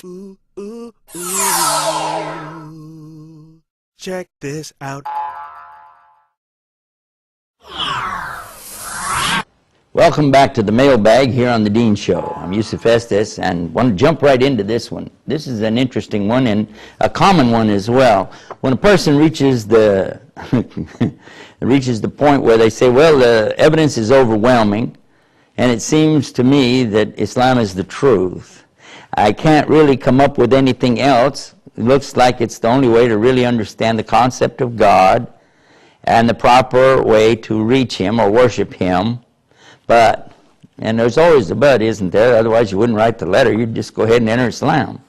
Ooh, ooh, ooh. Check this out. Welcome back to the mailbag here on the Dean Show. I'm Yusuf Estes and want to jump right into this one. This is an interesting one and a common one as well. When a person reaches the reaches the point where they say, well, the evidence is overwhelming and it seems to me that Islam is the truth. I can't really come up with anything else. It looks like it's the only way to really understand the concept of God and the proper way to reach Him or worship Him. But, and there's always a but, isn't there? Otherwise you wouldn't write the letter. You'd just go ahead and enter Islam.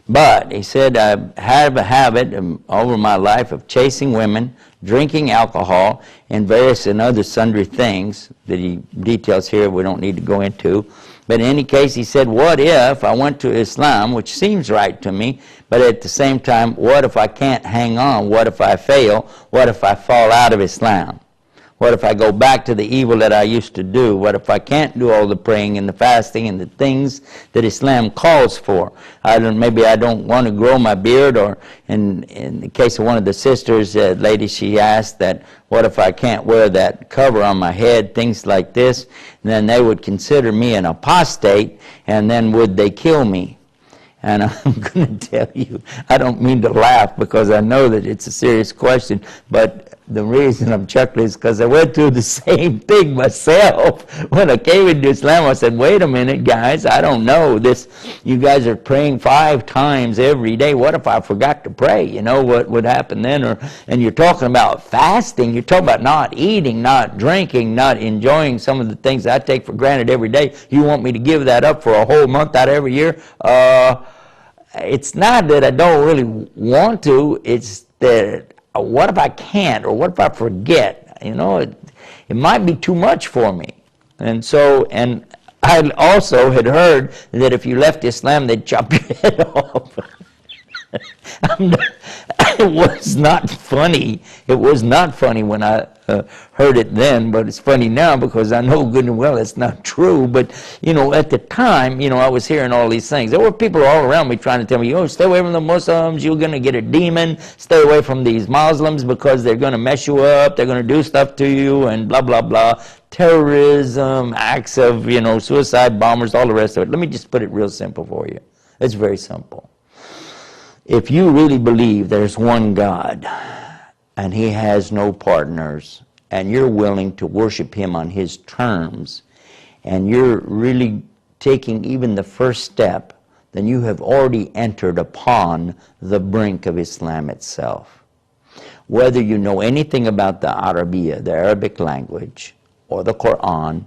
But, he said, I have a habit over my life of chasing women, drinking alcohol, and various and other sundry things that he details here we don't need to go into. But in any case, he said, what if I went to Islam, which seems right to me, but at the same time, what if I can't hang on? What if I fail? What if I fall out of Islam? What if I go back to the evil that I used to do? What if I can't do all the praying and the fasting and the things that Islam calls for? Maybe I don't want to grow my beard, or in the case of one of the sisters, lady, she asked that, what if I can't wear that cover on my head, things like this? And then they would consider me an apostate, and then would they kill me? And I'm going to tell you, I don't mean to laugh because I know that it's a serious question, but the reason I'm chuckling is because I went through the same thing myself. When I came into Islam, I said, wait a minute, guys, I don't know this. You guys are praying 5 times every day. What if I forgot to pray? You know, what would happen then? And you're talking about fasting. You're talking about not eating, not drinking, not enjoying some of the things I take for granted every day. You want me to give that up for a whole month out of every year? It's not that I don't really want to. It's that what if I can't, or what if I forget? You know, it might be too much for me. And so, and I also had heard that if you left Islam, they'd chop your head off. It was not funny. It was not funny when I heard it then, but it's funny now because I know good and well it's not true. But, you know, at the time, you know, I was hearing all these things. There were people all around me trying to tell me, oh, stay away from the Muslims, you're going to get a demon. Stay away from these Muslims because they're going to mess you up, they're going to do stuff to you, and blah, blah, blah. Terrorism, acts of, you know, suicide bombers, all the rest of it. Let me just put it real simple for you. It's very simple. If you really believe there's one God and He has no partners, and you're willing to worship Him on His terms, and you're really taking even the first step, then you have already entered upon the brink of Islam itself. Whether you know anything about the Arabiya, the Arabic language, or the Quran,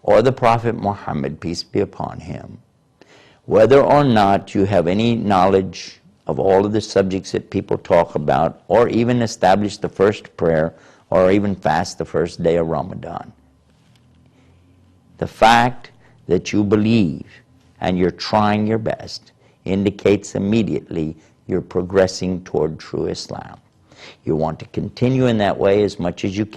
or the Prophet Muhammad, peace be upon him, whether or not you have any knowledge of all of the subjects that people talk about, or even establish the first prayer, or even fast the first day of Ramadan. The fact that you believe and you're trying your best indicates immediately you're progressing toward true Islam. You want to continue in that way as much as you can.